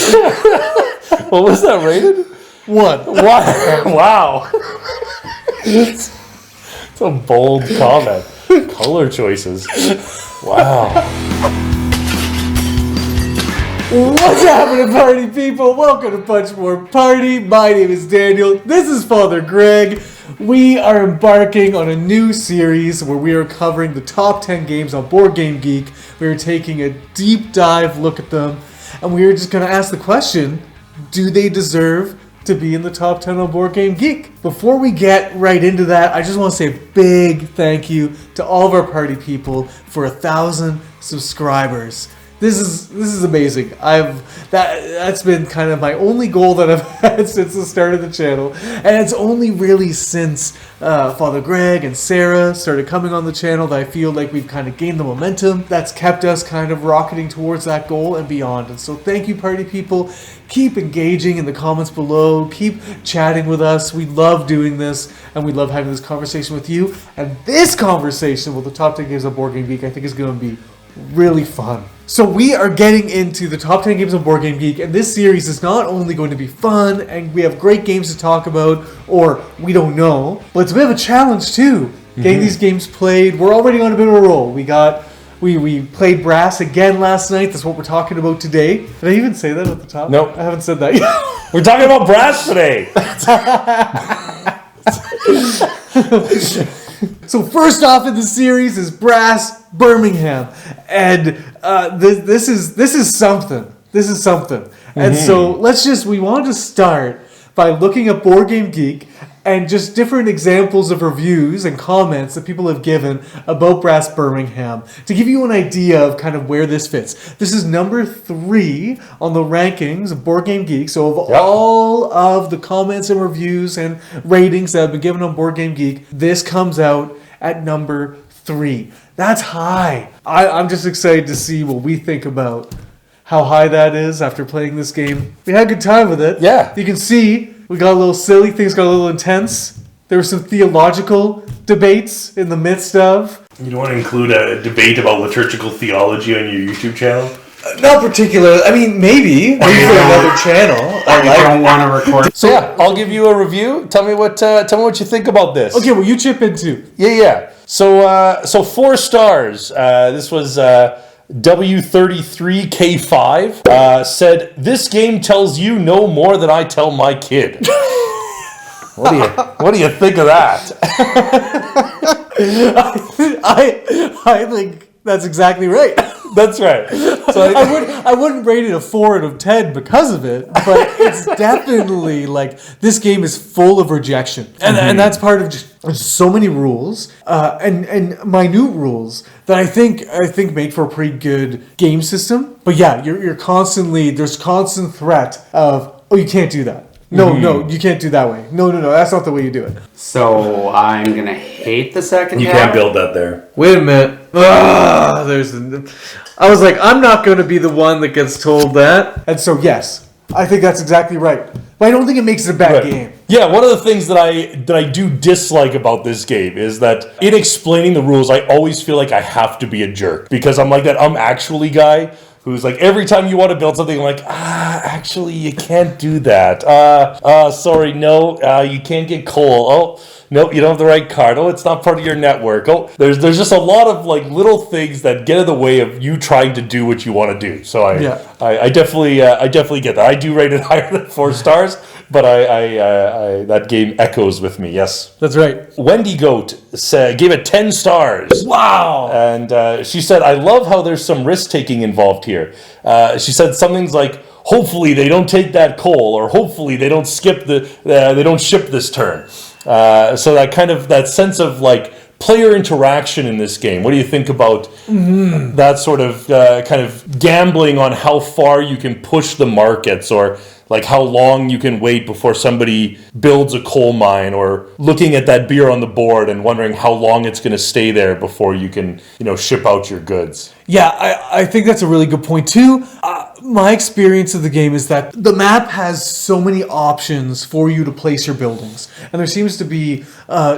What was that rated? 1. Wow. It's a bold comment. Color choices. Wow. What's happening, party people? Welcome to Punch More Party. My name is Daniel. This is Father Greg. We are embarking on a new series where we are covering the top 10 games on Board Game Geek. We are taking a deep dive look at them, and we are just going to ask the question, do they deserve to be in the top 10 on Board Game Geek? Before we get right into that, I just want to say a big thank you to all of our party people for 1,000 subscribers. This is amazing. That's been kind of my only goal that I've had since the start of the channel, and it's only really since Father Greg and Sarah started coming on the channel that I feel like we've kind of gained the momentum that's kept us kind of rocketing towards that goal and beyond. And so thank you, party people. Keep engaging in the comments below. Keep chatting with us. We love doing this, and we love having this conversation with you. And this conversation with the top 10 games on Board Game Geek, I think, is going to be really fun. So we are getting into the top 10 games on Board Game Geek, and this series is not only going to be fun, and we have great games to talk about, or we don't know, but it's a bit of a challenge too. Getting these games played. We're already on a bit of a roll. We played Brass again last night. That's what we're talking about today. Did I even say that at the top? Nope. I haven't said that yet. We're talking about Brass today. So first off in the series is Brass Birmingham, and this is something. This is something. And so we wanted to start by looking at Board Game Geek and just different examples of reviews and comments that people have given about Brass Birmingham to give you an idea of kind of where this fits. This is number 3 on the rankings of Board Game Geek. So of all of the comments and reviews and ratings that have been given on Board Game Geek, this comes out at number 3. That's high. I'm just excited to see what we think about how high that is after playing this game. We had a good time with it. Yeah. You can see we got a little silly, things got a little intense. There were some theological debates in the midst of. You don't want to include a debate about liturgical theology on your YouTube channel? Not particular. I mean, maybe for another channel. I don't want to record. So yeah, I'll give you a review. Tell me what you think about this. Okay, well, you chip in too. Yeah. So 4 stars. This was W33K5 said, "This game tells you no more than I tell my kid." What do you think of that? I think that's exactly right. That's right. So I wouldn't rate it a 4 out of 10 because of it, but it's definitely like this game is full of rejection, and that's part of just so many rules and minute rules that I think make for a pretty good game system. But yeah, there's constant threat of, oh, you can't do that. No, you can't do that way. No, that's not the way you do it. So I'm gonna hate the second you half. can't build that there. Wait a minute. I was like, I'm not going to be the one that gets told that. And so, yes, I think that's exactly right. But I don't think it makes it a bad game. Yeah, one of the things that I do dislike about this game is that in explaining the rules, I always feel like I have to be a jerk. Because I'm like that actually guy who's like, every time you want to build something, I'm like, actually, you can't do that. Sorry, no, you can't get coal. Oh, nope, you don't have the right card. Oh, it's not part of your network. Oh, there's just a lot of like little things that get in the way of you trying to do what you want to do. So I definitely get that. I do rate it higher than 4 stars, but I that game echoes with me. Yes, that's right. Wendy Goat gave it 10 stars. Wow! And she said, "I love how there's some risk taking involved here." She said something like, "Hopefully they don't take that coal," or "Hopefully they don't skip they don't ship this turn." So that sense of like player interaction in this game. What do you think about that sort of kind of gambling on how far you can push the markets, or like how long you can wait before somebody builds a coal mine, or looking at that beer on the board and wondering how long it's going to stay there before you can, ship out your goods? Yeah, I think that's a really good point too. My experience of the game is that the map has so many options for you to place your buildings, and there seems to be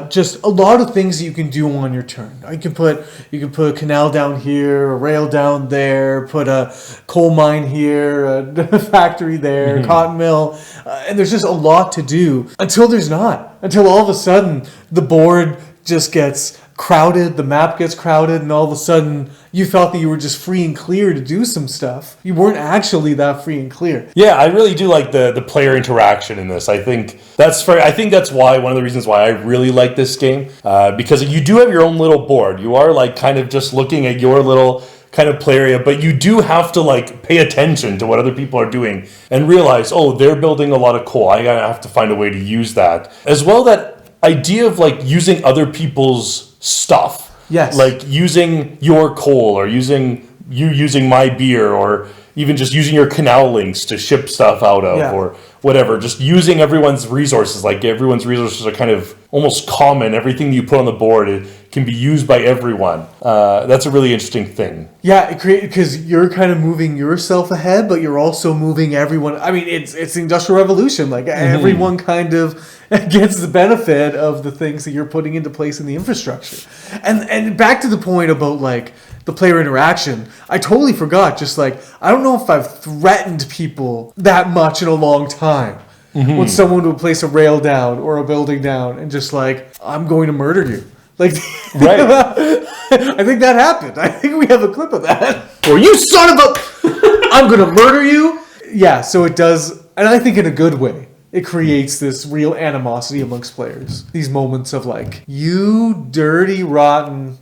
just a lot of things that you can do on your turn. You can put a canal down here, a rail down there, put a coal mine here, a factory there, cotton mill, and there's just a lot to do until there's not. Until all of a sudden the board just gets crowded, the map gets crowded, and all of a sudden you felt that you were just free and clear to do some stuff. You weren't actually that free and clear. Yeah, I really do like the player interaction in this. I think that's why one of the reasons why I really like this game, because you do have your own little board. You are like kind of just looking at your little kind of play area, but you do have to like pay attention to what other people are doing and realize, oh, they're building a lot of coal. I gotta have to find a way to use that. As well, that idea of like using other people's stuff. Yes. Like using your coal or using my beer or even just using your canal links to ship stuff out of or whatever. Just using everyone's resources. Like everyone's resources are kind of almost common. Everything you put on the board, it can be used by everyone. That's a really interesting thing. Yeah, because you're kind of moving yourself ahead, but you're also moving everyone. I mean, it's the Industrial Revolution. Like everyone kind of gets the benefit of the things that you're putting into place in the infrastructure. And back to the point about like the player interaction, I totally forgot. Just like, I don't know if I've threatened people that much in a long time. When someone would place a rail down or a building down and just like, I'm going to murder you. Like, right. I think that happened. I think we have a clip of that. Or you son of a... I'm going to murder you. Yeah, so it does, and I think in a good way. It creates this real animosity amongst players. These moments of like, you dirty, rotten...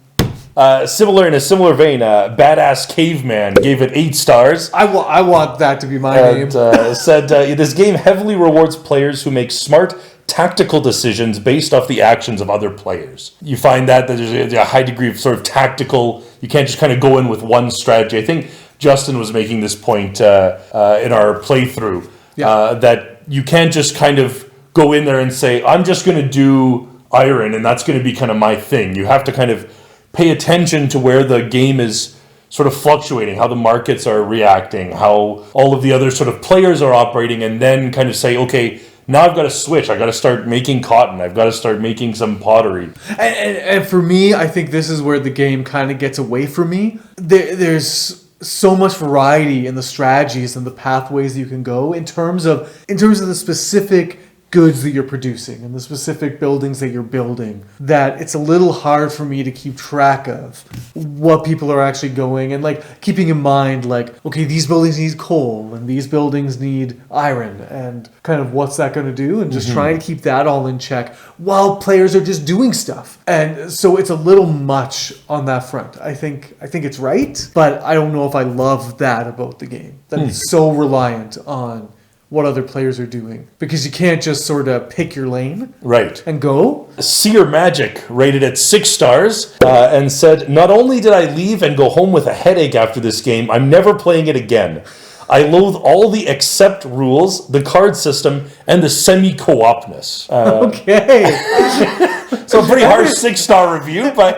In a similar vein, Badass Caveman gave it 8 stars. I want that to be my name. Said, this game heavily rewards players who make smart, tactical decisions based off the actions of other players. You find that there's a high degree of sort of tactical, you can't just kind of go in with one strategy. I think Justin was making this point in our playthrough, that you can't just kind of go in there and say, I'm just going to do iron and that's going to be kind of my thing. You have to kind of pay attention to where the game is sort of fluctuating, how the markets are reacting, how all of the other sort of players are operating, and then kind of say, okay, now I've got to switch. I've got to start making cotton. I've got to start making some pottery. And for me, I think this is where the game kind of gets away from me. There's so much variety in the strategies and the pathways that you can go in terms of the specific goods that you're producing and the specific buildings that you're building, that it's a little hard for me to keep track of what people are actually going and like keeping in mind like, okay, these buildings need coal and these buildings need iron and kind of what's that going to do, and just trying to keep that all in check while players are just doing stuff. And so it's a little much on that front. I think it's right, but I don't know if I love that about the game, that it's so reliant on what other players are doing, because you can't just sort of pick your lane and go. Seer Magic rated it 6 stars and said, not only did I leave and go home with a headache after this game, I'm never playing it again. I loathe all the accept rules, the card system, and the semi-co-opness. Okay. So a pretty harsh 6-star review, but...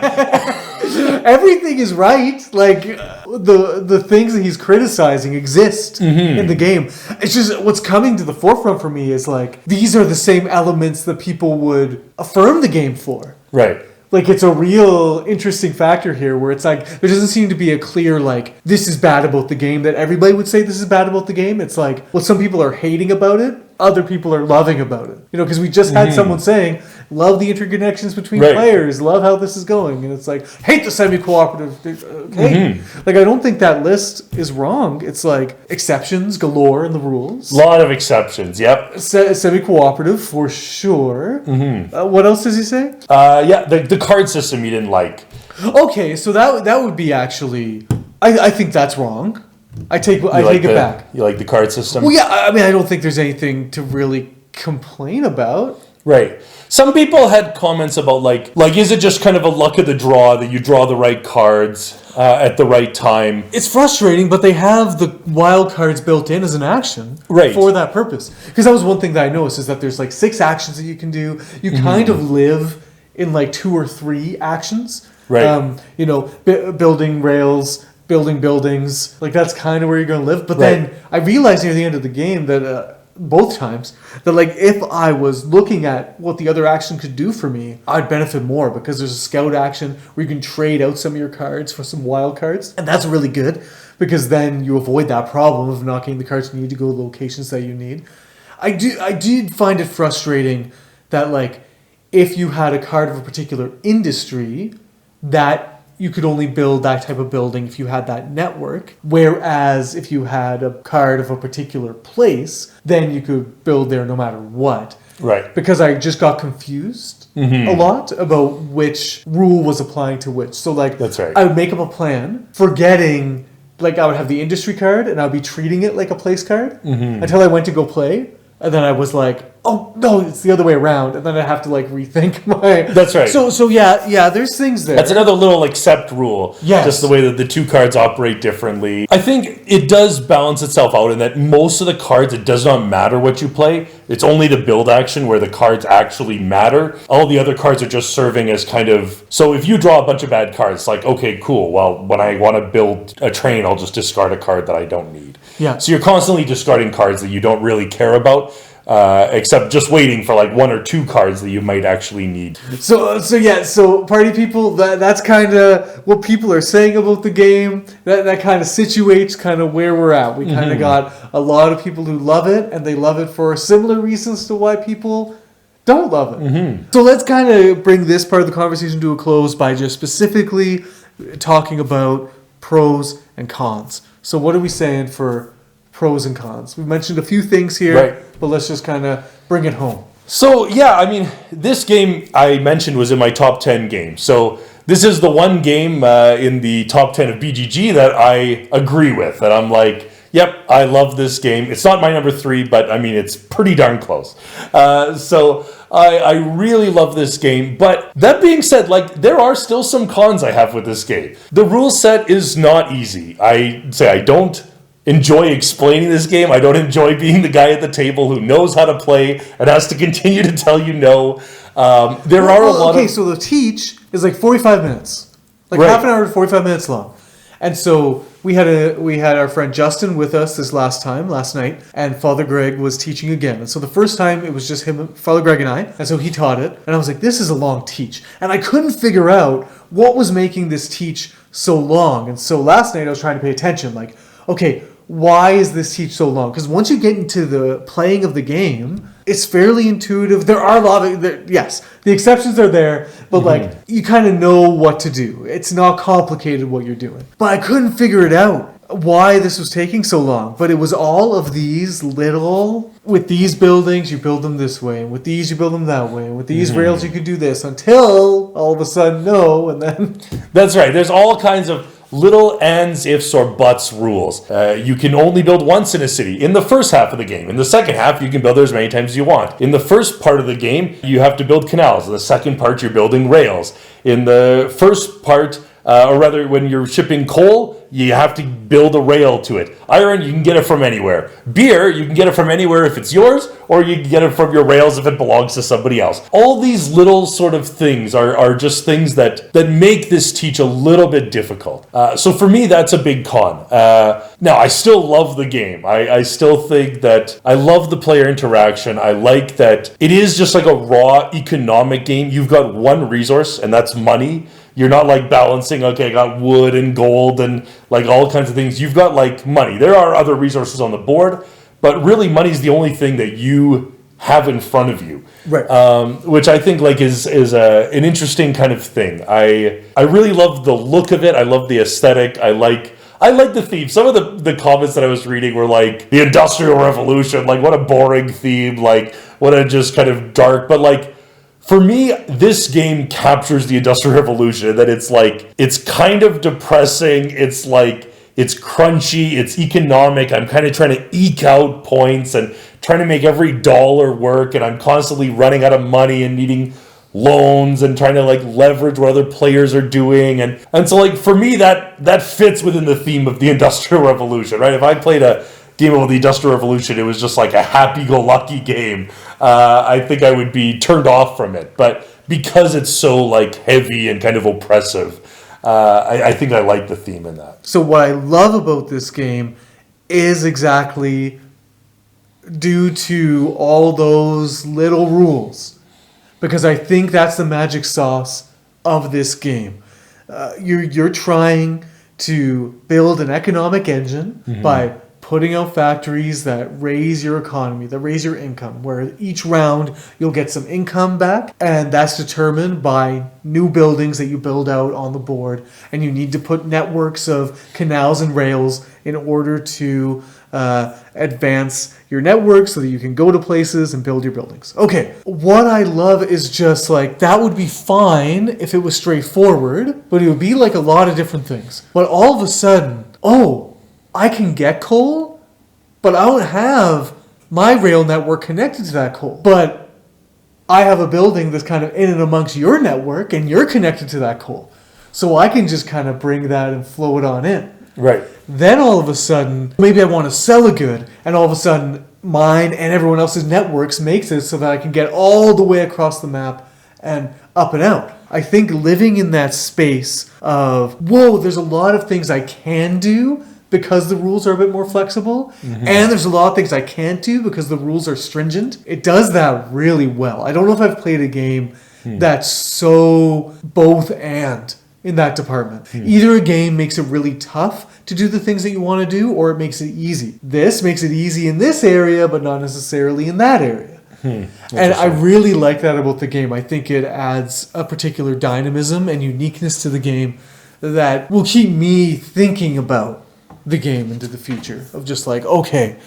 Everything is right. Like, the things that he's criticizing exist in the game. It's just what's coming to the forefront for me is like, these are the same elements that people would affirm the game for. Right. Like, it's a real interesting factor here where it's like, there doesn't seem to be a clear, like, this is bad about the game, that everybody would say this is bad about the game. It's like, well, some people are hating about it, other people are loving about it. You know, because we just had someone saying, love the interconnections between players, love how this is going. And it's like, hate the semi-cooperative. Okay. Like, I don't think that list is wrong. It's like, exceptions galore in the rules. A lot of exceptions, yep. Semi-cooperative, for sure. What else does he say? The card system you didn't like. Okay, so that would be actually... I think that's wrong. I take it back. You like the card system? Well, yeah, I mean, I don't think there's anything to really complain about. Right. Some people had comments about like is it just kind of a luck of the draw that you draw the right cards at the right time? It's frustrating, but they have the wild cards built in as an action for that purpose. Because that was one thing that I noticed, is that there's like 6 actions that you can do. You kind of live in like 2 or 3 actions. Right. Building rails, building buildings. Like, that's kind of where you're going to live. But then I realized near the end of the game that both times that, like, if I was looking at what the other action could do for me, I'd benefit more because there's a scout action where you can trade out some of your cards for some wild cards. And that's really good because then you avoid that problem of not getting the cards you need to go to locations that you need. I did find it frustrating that, like, if you had a card of a particular industry, that you could only build that type of building if you had that network. Whereas if you had a card of a particular place, then you could build there no matter what. Right. Because I just got confused a lot about which rule was applying to which. So, like, that's right. I would make up a plan, forgetting, like, I would have the industry card and I would be treating it like a place card until I went to go play. And then I was like, oh, no, it's the other way around. And then I have to, like, rethink my... That's right. So yeah, there's things there. That's another little accept rule. Yes. Just the way that the two cards operate differently. I think it does balance itself out in that most of the cards, it does not matter what you play. It's only the build action where the cards actually matter. All the other cards are just serving as kind of... So if you draw a bunch of bad cards, like, okay, cool. Well, when I want to build a train, I'll just discard a card that I don't need. Yeah. So you're constantly discarding cards that you don't really care about. Except just waiting for like one or two cards that you might actually need. So party people, that's kind of what people are saying about the game. That kind of situates kind of where we're at. We kind of got a lot of people who love it, and they love it for similar reasons to why people don't love it. So let's kind of bring this part of the conversation to a close by just specifically talking about pros and cons. So what are we saying for pros and cons? We mentioned a few things here, but let's just kind of bring it home. So, yeah, I mean, this game I mentioned was in my top 10 games. So this is the one game in the top 10 of BGG that I agree with. That I'm like, yep, I love this game. It's not my number 3, but I mean, it's pretty darn close. So I really love this game. But that being said, like, there are still some cons I have with this game. The rule set is not easy. I don't enjoy explaining this game. I don't enjoy being the guy at the table who knows how to play and has to continue to tell you no. There are a lot of... So the teach is like 45 minutes. Like half an hour to 45 minutes long. And so we had our friend Justin with us this last night, and Father Greg was teaching again. And so the first time it was just him, Father Greg and I, and so he taught it. And I was like, this is a long teach. And I couldn't figure out what was making this teach so long. And so last night I was trying to pay attention, like, okay, why is this teach so long? Because once you get into the playing of the game, it's fairly intuitive. There are a lot of... yes, the exceptions are there, but like, you kind of know what to do. It's not complicated what you're doing. But I couldn't figure it out, why this was taking so long. But it was all of these little... With these buildings, you build them this way. And with these, you build them that way. And with these rails, you can do this. Until, all of a sudden, no, and then... That's right. There's all kinds of little ands, ifs, or buts rules. You can only build once in a city in the first half of the game. In the second half, you can build there as many times as you want. In the first part of the game, you have to build canals. In the second part, you're building rails. In the first part, or rather, when you're shipping coal, you have to build a rail to it. Iron, you can get it from anywhere. Beer, you can get it from anywhere if it's yours, or you can get it from your rails if it belongs to somebody else. All these little sort of things are just things that make this teach a little bit difficult. So for me, that's a big con. Now, I still love the game. I still think that I love the player interaction. I like that it is just like a raw economic game. You've got one resource, and that's money. You're not like balancing, okay, I got wood and gold and like all kinds of things. You've got like money. There are other resources on the board, but really money is the only thing that you have in front of you. Right. Which I think like is an interesting kind of thing. I really love the look of it. I love the aesthetic. I like the theme. Some of the comments that I was reading were like, the Industrial Revolution, like what a boring theme, like what a just kind of dark, but like, for me, this game captures the Industrial Revolution, that it's like, it's kind of depressing, it's like, it's crunchy, it's economic, I'm kind of trying to eke out points and trying to make every dollar work, and I'm constantly running out of money and needing loans and trying to like leverage what other players are doing, and so like for me that fits within the theme of the Industrial Revolution, right? If I played a game of the Industrial Revolution, it was just like a happy-go-lucky game, I think I would be turned off from it. But because it's so like heavy and kind of oppressive, I think I like the theme in that. So what I love about this game is exactly due to all those little rules, because I think that's the magic sauce of this game. You're trying to build an economic engine by putting out factories that raise your economy, that raise your income, where each round you'll get some income back, and that's determined by new buildings that you build out on the board, and you need to put networks of canals and rails in order to advance your network so that you can go to places and build your buildings. Okay, what I love is just like, that would be fine if it was straightforward, but it would be like a lot of different things. But all of a sudden, I can get coal, but I don't have my rail network connected to that coal. But I have a building that's kind of in and amongst your network, and you're connected to that coal. So I can just kind of bring that and flow it on in. Right. Then all of a sudden, maybe I want to sell a good, and all of a sudden mine and everyone else's networks makes it so that I can get all the way across the map and up and out. I think living in that space of, there's a lot of things I can do because the rules are a bit more flexible, and there's a lot of things I can't do because the rules are stringent. It does that really well. I don't know if I've played a game that's so both and in that department. Either a game makes it really tough to do the things that you want to do, or it makes it easy. This makes it easy in this area, but not necessarily in that area. And I really like that about the game. I think it adds a particular dynamism and uniqueness to the game that will keep me thinking about the game into the future, of just like, okay,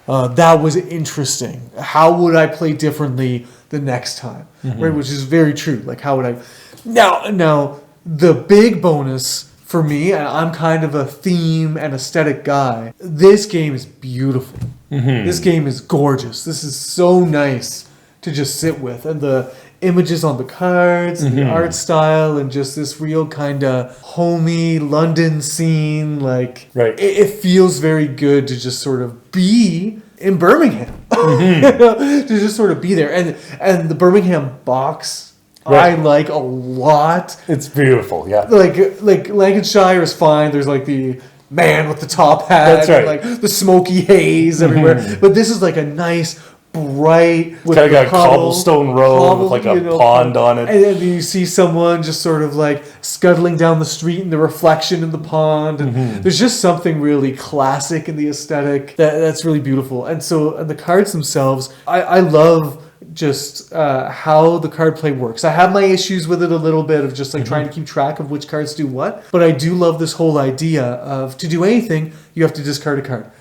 that was interesting. How would I play differently the next time? Right, which is very true. Like, how would I... Now, the big bonus for me, and I'm kind of a theme and aesthetic guy, this game is beautiful. This game is gorgeous. This is so nice to just sit with. And the images on the cards, and the art style, and just this real kind of homey London scene. Like, it feels very good to just sort of be in Birmingham. To just sort of be there. And the Birmingham box, I like a lot. It's beautiful, yeah. Like Lancashire is fine. There's like the man with the top hat. That's right. And like the smoky haze everywhere. But this is like a nice, bright, with kind of got a cobblestone road with like a pond on it. And then you see someone just sort of like scuttling down the street in the reflection in the pond. And there's just something really classic in the aesthetic that's really beautiful. And so the cards themselves, I love just how the card play works. I have my issues with it a little bit of just like trying to keep track of which cards do what, but I do love this whole idea of, to do anything, you have to discard a card.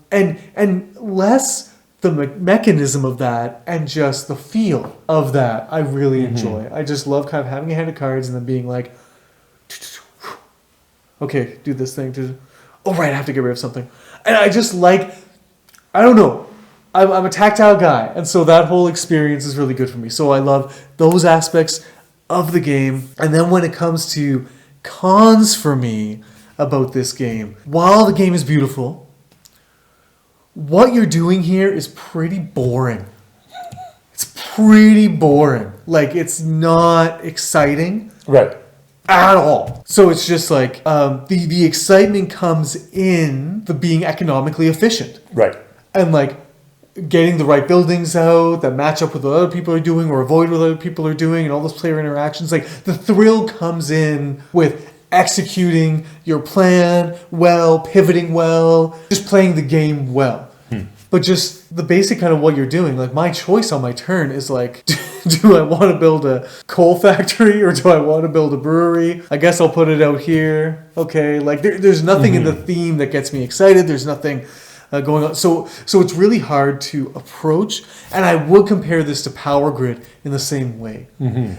And less the mechanism of that and just the feel of that I really enjoy. I just love kind of having a hand of cards and then being like, okay, do this thing. Oh, right, I have to get rid of something. And I just like, I don't know, I'm a tactile guy, and so that whole experience is really good for me. So I love those aspects of the game. And then when it comes to cons for me about this game, while the game is beautiful, what you're doing here is pretty boring. It's pretty boring. Like, it's not exciting. Right. At all. So it's just like, the excitement comes in the being economically efficient. Right. And like, getting the right buildings out that match up with what other people are doing or avoid what other people are doing, and all those player interactions. Like, the thrill comes in with executing your plan well, pivoting well, just playing the game well. But just the basic kind of what you're doing, like my choice on my turn is like, do I want to build a coal factory or do I want to build a brewery? I guess I'll put it out here. Okay, like there's nothing in the theme that gets me excited. There's nothing going on. So it's really hard to approach. And I would compare this to Power Grid in the same way.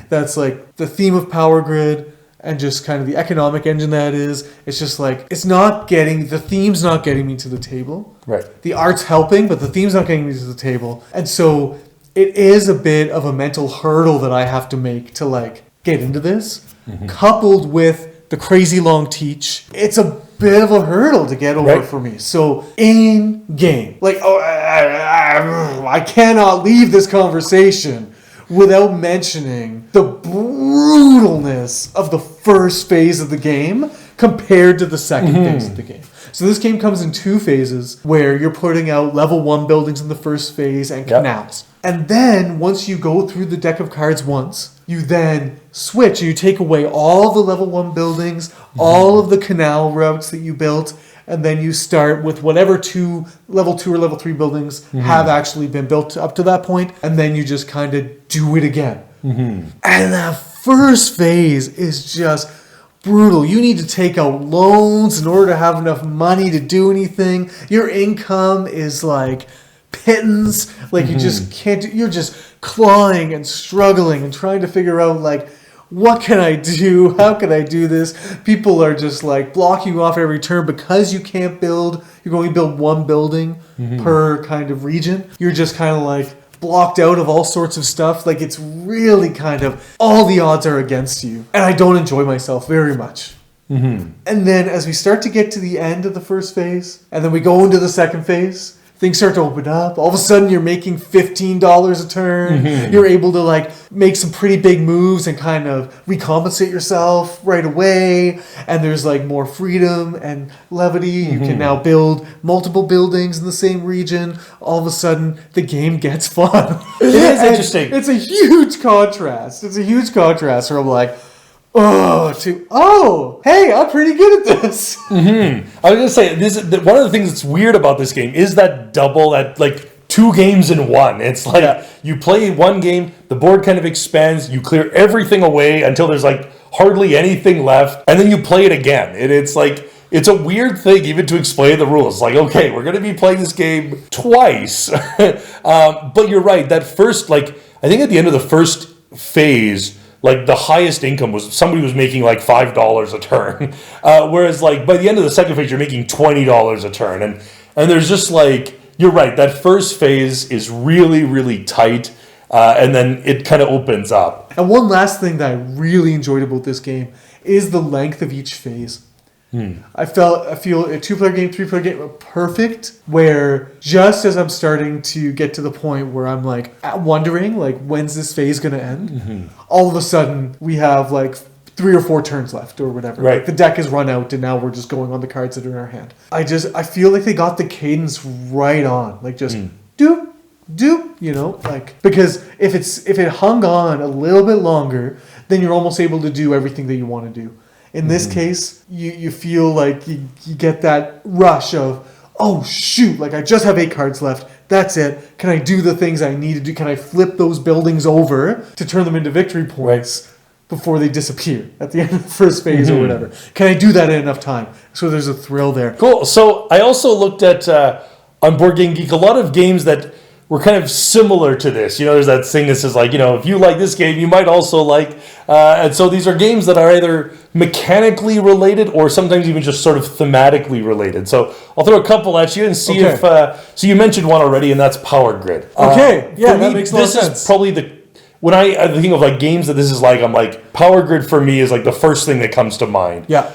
That's like the theme of Power Grid and just kind of the economic engine that is. It's just like, the theme's not getting me to the table. Right. The art's helping, but the theme's not getting me to the table. And so it is a bit of a mental hurdle that I have to make to like get into this, coupled with the crazy long teach. It's a bit of a hurdle to get over for me. So in game, like, I cannot leave this conversation without mentioning the brutalness of the first phase of the game compared to the second phase of the game. So this game comes in 2 phases where you're putting out level 1 buildings in the first phase and canals. And then once you go through the deck of cards once, you then switch and you take away all the level 1 buildings, all of the canal routes that you built, and then you start with whatever level 2 or level 3 buildings have actually been built up to that point, and then you just kind of do it again. And that first phase is just brutal. You need to take out loans in order to have enough money to do anything. Your income is like pittance. Like you just can't do, you're just clawing and struggling and trying to figure out like, what can I do? How can I do this? People are just like blocking you off every turn because you can't build. You can only build 1 building per kind of region. You're just kind of like blocked out of all sorts of stuff. Like it's really kind of all the odds are against you. And I don't enjoy myself very much. And then as we start to get to the end of the first phase, and then we go into the second phase, things start to open up. All of a sudden you're making $15 a turn. You're able to like make some pretty big moves and kind of recompensate yourself right away. And there's like more freedom and levity. You can now build multiple buildings in the same region. All of a sudden the game gets fun. It is interesting. It's a huge contrast. It's a huge contrast where I'm like, hey, I'm pretty good at this. I was gonna say one of the things that's weird about this game is that like 2 games in one. It's like you play 1 game, the board kind of expands, you clear everything away until there's like hardly anything left, and then you play it again. And it's like it's a weird thing even to explain the rules. Like, okay, we're gonna be playing this game twice, but you're right. That first, like, I think at the end of the first phase, like the highest income was somebody was making like $5 a turn, whereas like by the end of the second phase you're making $20 a turn, and there's just like, you're right, that first phase is really, really tight, and then it kind of opens up. And one last thing that I really enjoyed about this game is the length of each phase. I feel a 2-player game, 3-player game are perfect, where just as I'm starting to get to the point where I'm like wondering like, when's this phase going to end? All of a sudden we have like 3 or 4 turns left or whatever. Right. Like the deck is run out and now we're just going on the cards that are in our hand. I feel like they got the cadence right on. Like just doop, you know, like, because if it hung on a little bit longer, then you're almost able to do everything that you want to do. In this case, you feel like you get that rush of, oh shoot, like I just have 8 cards left. That's it. Can I do the things I need to do? Can I flip those buildings over to turn them into victory points before they disappear at the end of the first phase or whatever? Can I do that in enough time? So there's a thrill there. Cool. So I also looked at, on Board Game Geek, a lot of games that were kind of similar to this. You know, there's that thing that says like, you know, if you like this game, you might also like, and so these are games that are either mechanically related or sometimes even just sort of thematically related. So I'll throw a couple at you and see if, so you mentioned one already, and that's Power Grid. Okay, yeah, that me, makes a lot of sense. This is probably when I think of like games that this is like, I'm like, Power Grid for me is like the first thing that comes to mind. Yeah.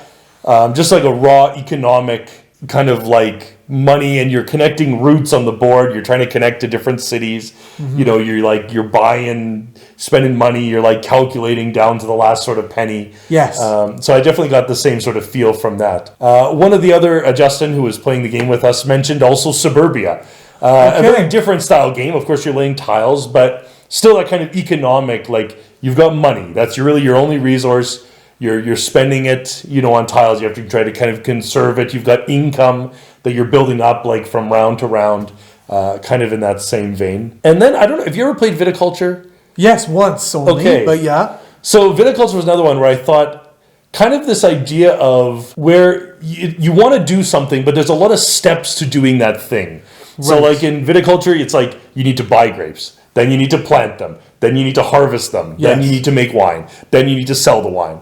Just like a raw economic kind of like money, and you're connecting routes on the board. You're trying to connect to different cities. You know, you're buying, spending money. You're like calculating down to the last sort of penny. Yes. So I definitely got the same sort of feel from that. One of the other, Justin, who was playing the game with us, mentioned also Suburbia. A very different style game. Of course, you're laying tiles, but still that kind of economic, like you've got money. That's really your only resource. You're spending it, you know, on tiles. You have to try to kind of conserve it. You've got income that you're building up like from round to round, kind of in that same vein. And then, I don't know, have you ever played Viticulture? Yes, once only, but yeah. So Viticulture was another one where I thought kind of this idea of where you want to do something, but there's a lot of steps to doing that thing. Right. So like in Viticulture, it's like you need to buy grapes. Then you need to plant them. Then you need to harvest them. Yes. Then you need to make wine. Then you need to sell the wine.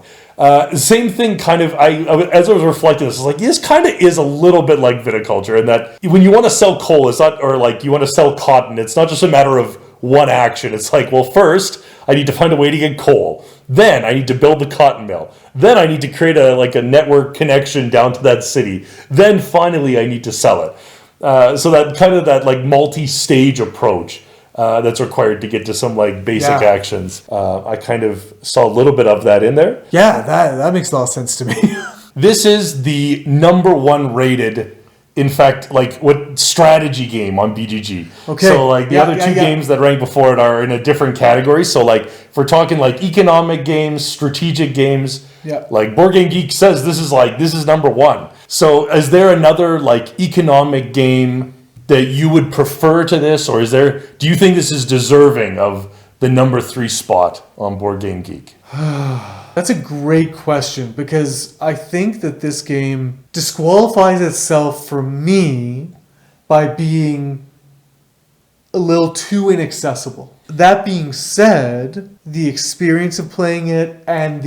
Same thing, kind of. As I was reflecting, this I was like, this kind of is a little bit like Viticulture in that when you want to sell coal, it's not, or like you want to sell cotton, it's not just a matter of one action. It's like, well, first I need to find a way to get coal. Then I need to build the cotton mill. Then I need to create a network connection down to that city. Then finally I need to sell it. So that kind of that like multi-stage approach. that's required to get to some like basic Yeah. actions. I kind of saw a little bit of that in there. Yeah, that makes a lot of sense to me. This is the number one rated, in fact, like what strategy game on BGG. Okay. So like the Yeah, other yeah, two yeah. games that rank before it are in a different category. So like if we're talking like economic games, strategic games, Yeah. like Board Game Geek says this is number one. So is there another like economic game that you would prefer to this, or do you think this is deserving of the number 3 spot on Board Game Geek? That's a great question, because I think that this game disqualifies itself for me by being a little too inaccessible. That being said, the experience of playing it and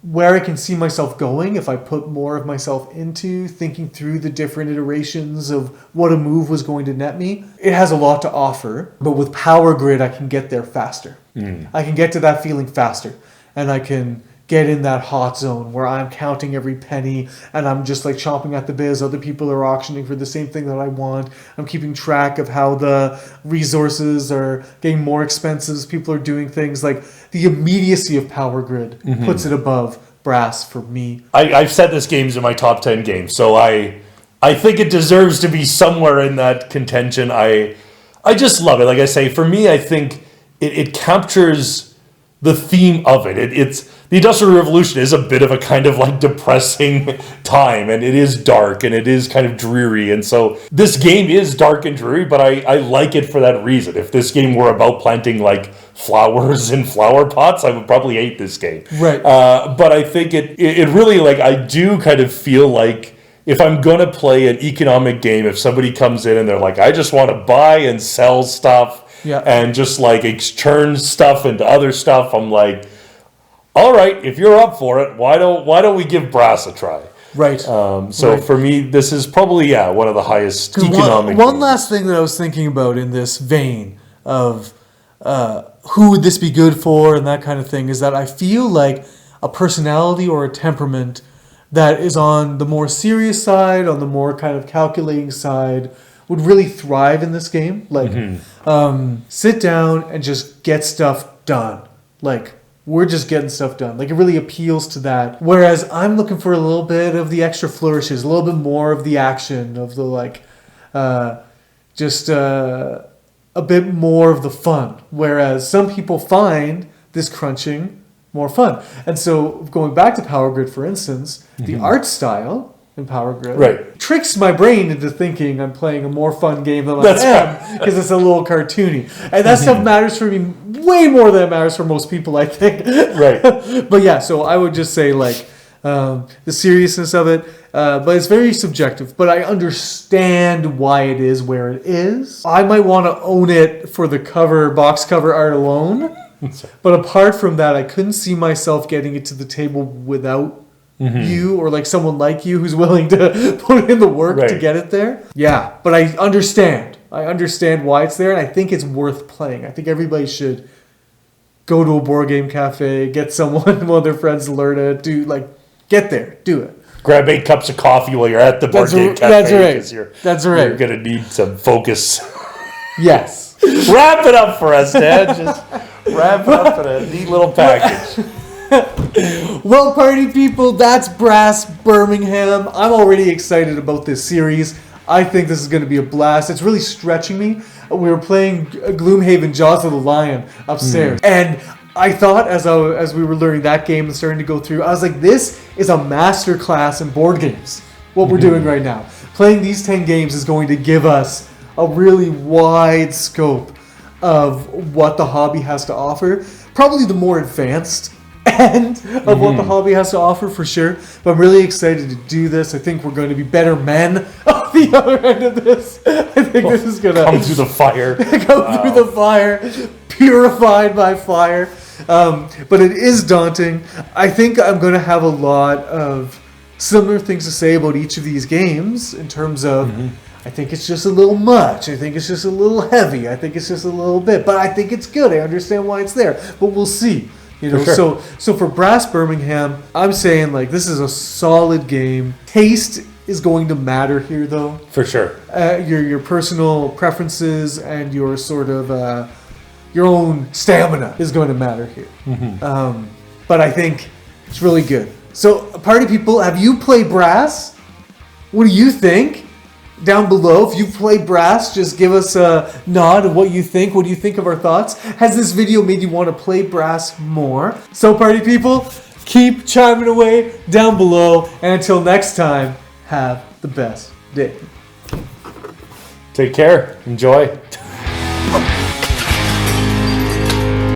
where I can see myself going if I put more of myself into thinking through the different iterations of what a move was going to net me, it has a lot to offer. But with Power Grid, I can get there faster. I can get to that feeling faster, and I can get in that hot zone where I'm counting every penny and I'm just like chomping at the bit as other people are auctioning for the same thing that I want. I'm keeping track of how the resources are getting more expensive as people are doing things. Like the immediacy of Power Grid puts it above Brass for me. I've said this game's in my top 10 games, so I think it deserves to be somewhere in that contention. I just love it. Like I say, for me, I think it captures the theme of it. It's the Industrial Revolution is a bit of a kind of like depressing time, and it is dark and it is kind of dreary. And so this game is dark and dreary, but I like it for that reason. If this game were about planting like flowers in flower pots, I would probably hate this game. Right. But I think it really, like, I do kind of feel like if I'm going to play an economic game, if somebody comes in and they're like, I just want to buy and sell stuff, Yeah. and just like churn stuff into other stuff, I'm like, all right, if you're up for it, why don't we give Brass a try? Right. So for me, this is probably one of the highest economic. One games. last thing that I was thinking about in this vein of who would this be good for and that kind of thing is that I feel like a personality or a temperament that is on the more serious side, on the more kind of calculating side, would really thrive in this game. Like, sit down and just get stuff done. Like, we're just getting stuff done. Like, it really appeals to that. Whereas I'm looking for a little bit of the extra flourishes, a little bit more of the action, of the like, just a bit more of the fun. Whereas some people find this crunching more fun. And so going back to Power Grid, for instance, the art style in Power Grid tricks my brain into thinking I'm playing a more fun game than I am, because it's a little cartoony. And that stuff matters for me way more than it matters for most people, I think. Right. But yeah, so I would just say like the seriousness of it, but it's very subjective. But I understand why it is where it is. I might want to own it for the box cover art alone. But apart from that, I couldn't see myself getting it to the table without you or like someone like you who's willing to put in the work to get it there. Yeah, but I understand. I understand why it's there, and I think it's worth playing. I think everybody should go to a board game cafe, get one of their friends to learn it, get there, do it. Grab 8 cups of coffee while you're at the board game cafe. That's right. 'Cause That's right. You're going to need some focus. Yes. Wrap it up for us, Dad. Just wrap it up in a neat little package. Well, party people, that's Brass Birmingham. I'm already excited about this series. I think this is going to be a blast. It's really stretching me. We were playing Gloomhaven Jaws of the Lion upstairs. And I thought as we were learning that game and starting to go through, I was like, this is a master class in board games, what we're doing right now. Playing these 10 games is going to give us a really wide scope of what the hobby has to offer. Probably the more advanced end of what the hobby has to offer, for sure. But I'm really excited to do this. I think we're going to be better men on the other end of this. I think this is going to come through the fire. Through the fire, purified by fire. But it is daunting. I think I'm going to have a lot of similar things to say about each of these games in terms of I think it's just a little much. I think it's just a little heavy. I think it's just a little bit. But I think it's good. I understand why it's there. But we'll see. So for Brass Birmingham, I'm saying like this is a solid game. Taste is going to matter here, though. For sure. Your personal preferences and your sort of your own stamina is going to matter here. But I think it's really good. So, party people, have you played Brass? What do you think? Down below, if you play Brass, just give us a nod of what you think. What do you think of our thoughts? Has this video made you want to play Brass more? So, party people, keep chiming away down below. And until next time, have the best day. Take care. Enjoy.